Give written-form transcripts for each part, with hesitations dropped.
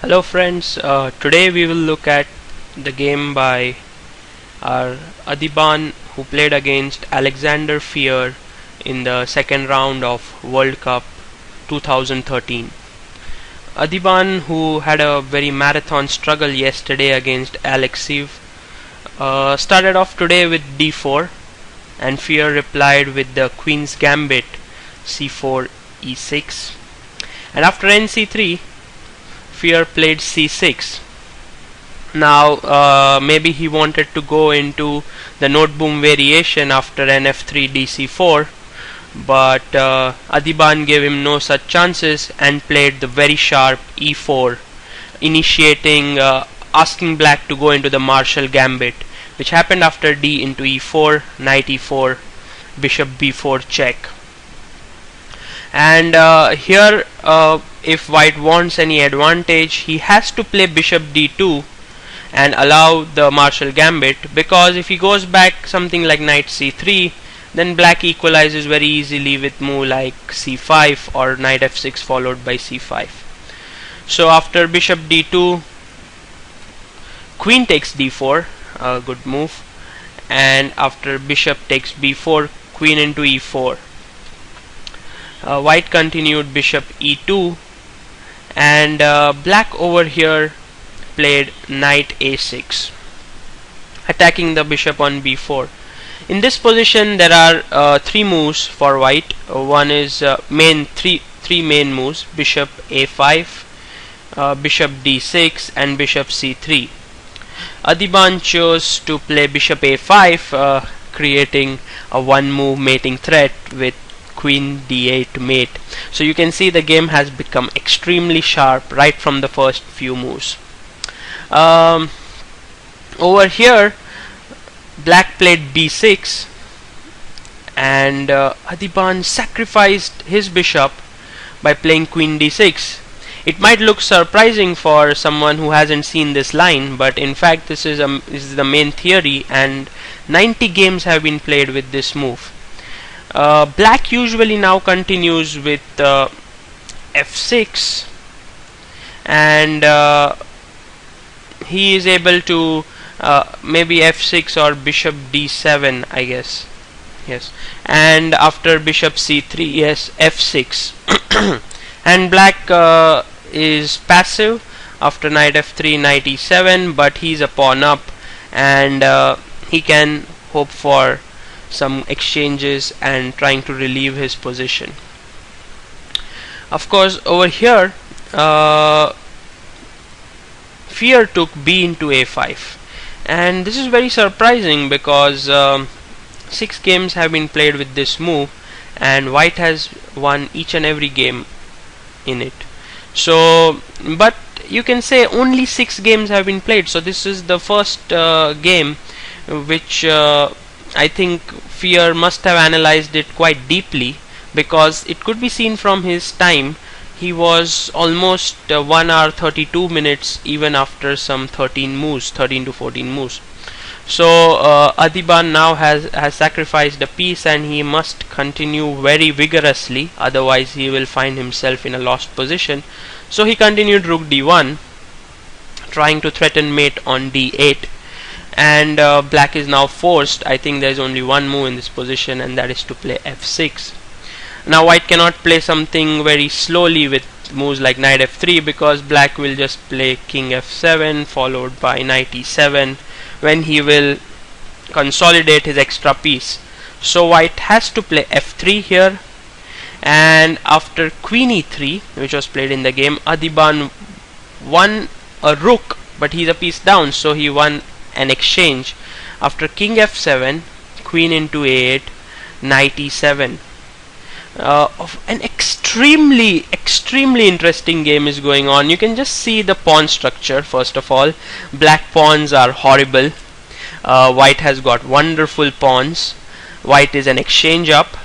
Hello friends, today we will look at the game by our Adhiban, who played against Alexander Fier in the second round of World Cup 2013. Adhiban, who had a very marathon struggle yesterday against Alexev, started off today with d4, and Fier replied with the Queen's Gambit c4 e6, and after nc3 Fier played c6. Now maybe he wanted to go into the note boom variation after nf3 dc4, but Adhiban gave him no such chances and played the very sharp e4, initiating asking black to go into the Marshall Gambit, which happened after d into e4, knight e4, bishop b4 check. And here if white wants any advantage, he has to play bishop d2 and allow the Marshall Gambit, because if he goes back something like knight c3, then black equalizes very easily with move like c5 or knight f6 followed by c5. So after bishop d2, queen takes d4, a good move, and after bishop takes b4, queen into e4. White continued bishop e2, and black over here played knight a6, attacking the bishop on b4. In this position there are three moves for white. One is three main moves: bishop a5, bishop d6, and bishop c3. Adhiban chose to play bishop a5, creating a one move mating threat with queen d8 mate. So you can see the game has become extremely sharp right from the first few moves. Over here black played b6, and Adhiban sacrificed his bishop by playing queen d6. It might look surprising for someone who hasn't seen this line, but in fact this is the main theory, and 90 games have been played with this move. Black usually now continues with f6, and he is able to maybe f6 or bishop d7, I guess. Yes, and after bishop c3, yes, f6. And black is passive after knight f3, knight e7, but he's a pawn up, and he can hope for some exchanges and trying to relieve his position. Of course, over here Fier took b into a5, and this is very surprising because 6 games have been played with this move, and white has won each and every game in it. So, but you can say only 6 games have been played, so this is the first game which I think Fier must have analyzed it quite deeply, because it could be seen from his time he was almost 1 hour 32 minutes even after some 13 to 14 moves. So Adhiban now has sacrificed a piece, and he must continue very vigorously, otherwise he will find himself in a lost position. So he continued rook d1, trying to threaten mate on d8, and black is now forced. I think there is only one move in this position, and that is to play f6. Now white cannot play something very slowly with moves like knight f3, because black will just play king f7 followed by knight e7, when he will consolidate his extra piece. So white has to play f3 here, and after queen e3, which was played in the game, Adhiban won a rook, but he's a piece down, so he won an exchange. After king f7, queen into a8, knight e7. An extremely interesting game is going on. You can just see the pawn structure. First of all, black pawns are horrible. White has got wonderful pawns. White is an exchange up,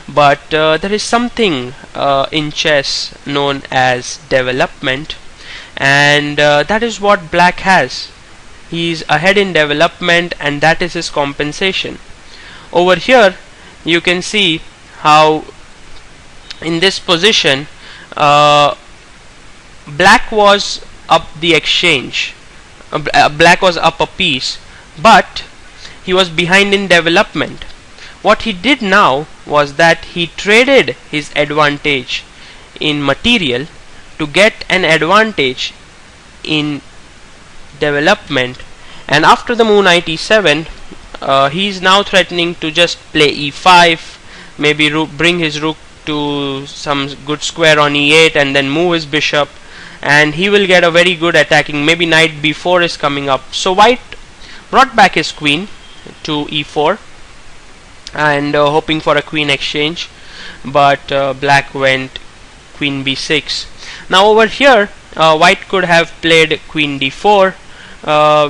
but there is something in chess known as development, and that is what black has. He is ahead in development, and that is his compensation. Over here you can see how in this position black was up the exchange. Black was up a piece, but he was behind in development. What he did now was that he traded his advantage in material to get an advantage in development, and after the move knight e7, he is now threatening to just play e5, maybe bring his rook to some good square on e8 and then move his bishop, and he will get a very good attacking. Maybe knight b4 is coming up. So white brought back his queen to e4 and hoping for a queen exchange, but black went queen b6. Now over here white could have played queen d4,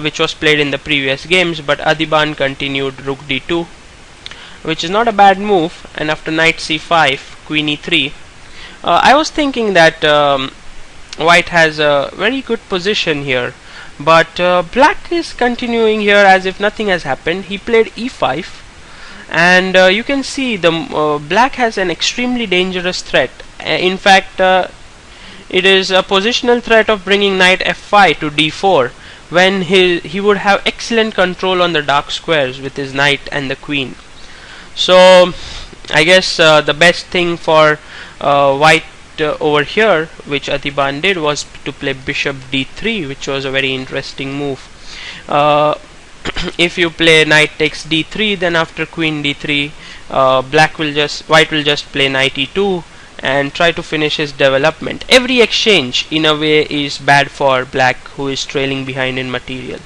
which was played in the previous games, but Adhiban continued rook d2, which is not a bad move, and after knight c5, queen e3. I was thinking that white has a very good position here, but black is continuing here as if nothing has happened. He played e5, and you can see the black has an extremely dangerous threat. In fact, it is a positional threat of bringing knight f5 to d4, when he would have excellent control on the dark squares with his knight and the queen. So I guess the best thing for white over here, which Adhiban did, was to play bishop d3, which was a very interesting move. If you play knight takes d3, then after queen d3, white will just play knight e2 and try to finish his development. Every exchange in a way is bad for black, who is trailing behind in material.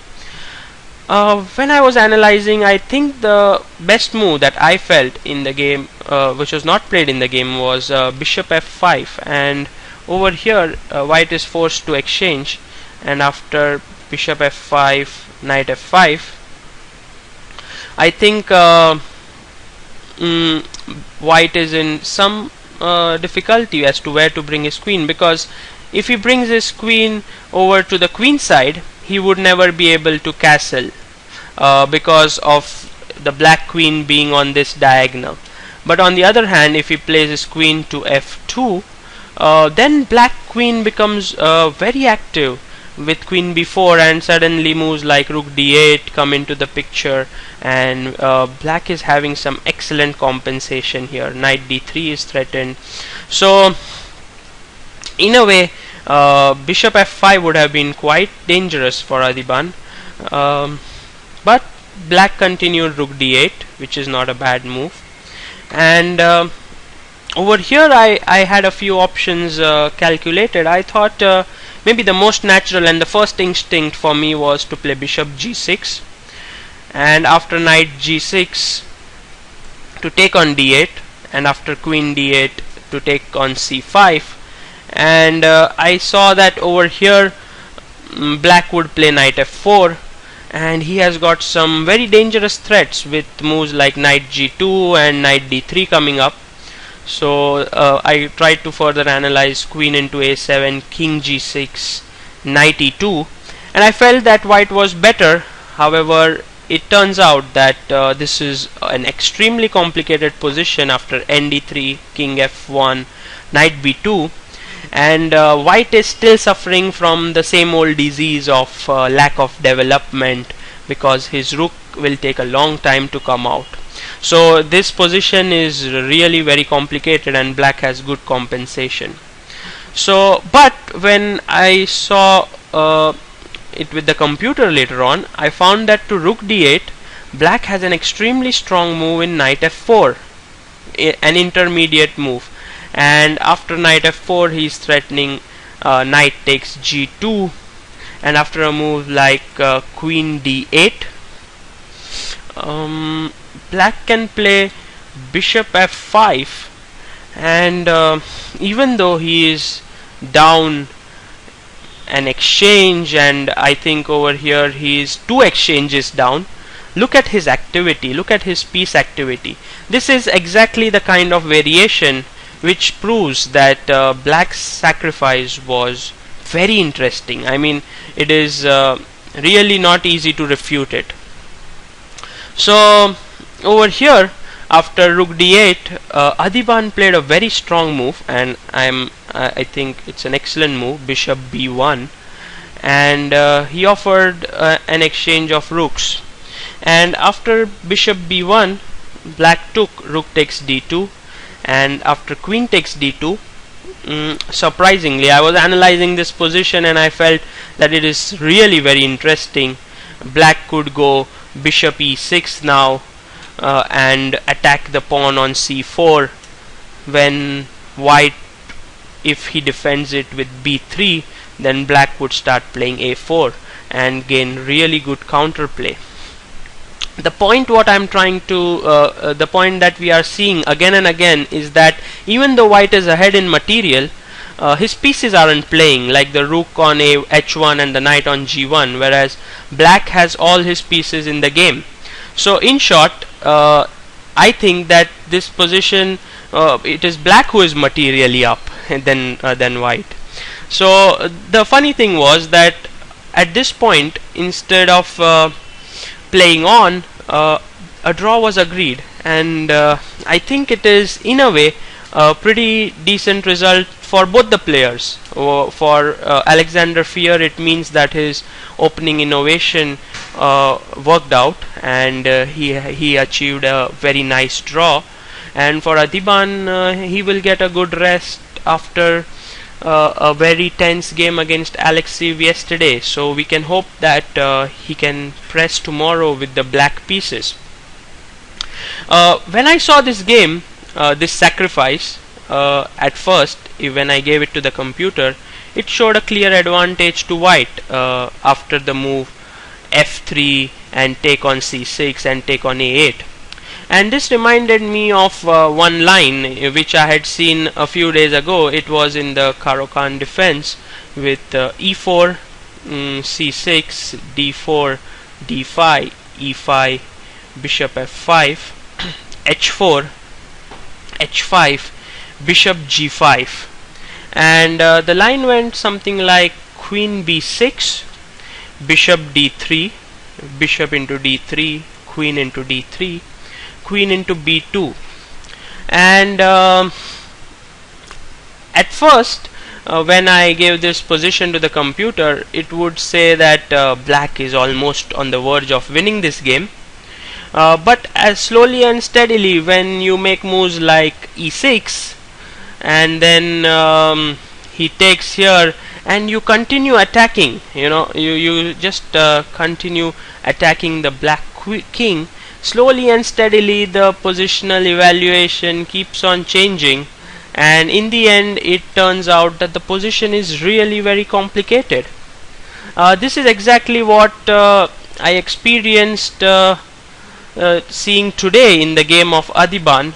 When I was analyzing, I think the best move that I felt in the game, which was not played in the game, was bishop f5, and over here white is forced to exchange, and after bishop f5, knight f5, I think white is in some difficulty as to where to bring his queen, because if he brings his queen over to the queen side, he would never be able to castle because of the black queen being on this diagonal. But on the other hand, if he plays his queen to f2, then black queen becomes very active with queen b4, and suddenly moves like rook d8 come into the picture, and black is having some excellent compensation here. Knight d3 is threatened. So in a way, bishop f5 would have been quite dangerous for Adhiban, but black continued rook d8, which is not a bad move. And over here I had a few options calculated. I thought maybe the most natural and the first instinct for me was to play bishop g6, and after knight g6 to take on d8, and after queen d8 to take on c5. And I saw that over here black would play knight f4, and he has got some very dangerous threats with moves like knight g2 and knight d3 coming up. So I tried to further analyze queen into a7, king g6, knight e2, and I felt that white was better. However, it turns out that this is an extremely complicated position after nd3, king f1, knight b2, and white is still suffering from the same old disease of lack of development, because his rook will take a long time to come out. So this position is really very complicated, and black has good compensation. So, but when I saw it with the computer later on, I found that to rook d8, black has an extremely strong move in knight f4, an intermediate move, and after knight f4 he is threatening knight takes g2, and after a move like queen d8, black can play bishop f5, and even though he is down an exchange, and I think over here he is 2 exchanges down, look at his activity, look at his piece activity. This is exactly the kind of variation which proves that black's sacrifice was very interesting. I mean, it is really not easy to refute it. So over here, after rook d8, Adhiban played a very strong move, and I'm I think it's an excellent move, bishop b1, and he offered an exchange of rooks. And after bishop b1, black took rook takes d2, and after queen takes d2, surprisingly, I was analyzing this position and I felt that it is really very interesting. Black could go bishop e6 now and attack the pawn on c4, when white, if he defends it with b3, then black would start playing a4 and gain really good counterplay. The point the point that we are seeing again and again is that even though white is ahead in material, his pieces aren't playing, like the rook on h1 and the knight on g1, whereas black has all his pieces in the game. So in short, I think that this position, it is black who is materially up than white. So the funny thing was that at this point, instead of playing on, a draw was agreed, and I think it is in a way a pretty decent result for both the players. For Alexander Fier, it means that his opening innovation worked out, and he achieved a very nice draw. And for Adhiban, he will get a good rest after a very tense game against Alexei yesterday. So we can hope that he can press tomorrow with the black pieces. When I saw this game, this sacrifice, at first, when I gave it to the computer, it showed a clear advantage to white after the move f3 and take on c6 and take on a8. And this reminded me of one line which I had seen a few days ago. It was in the Caro-Kann defense with e4, c6, d4, d5, e5, bishop f5, h4, h5, bishop g5, and the line went something like queen b6, bishop d3, bishop into d3, queen into d3, queen into b2. And at first, when I gave this position to the computer, it would say that black is almost on the verge of winning this game. But as slowly and steadily, when you make moves like e6, and then he takes here, and you continue attacking, you just continue attacking the black king, slowly and steadily the positional evaluation keeps on changing, and in the end it turns out that the position is really very complicated. This is exactly what I experienced seeing today in the game of Adhiban,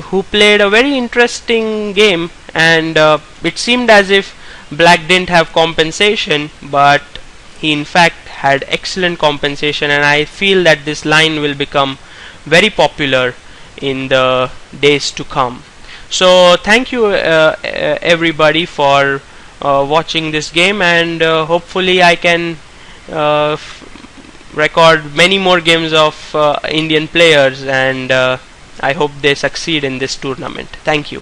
who played a very interesting game, and it seemed as if black didn't have compensation, but he in fact had excellent compensation, and I feel that this line will become very popular in the days to come. So thank you everybody for watching this game, and hopefully I can record many more games of Indian players, and I hope they succeed in this tournament. Thank you.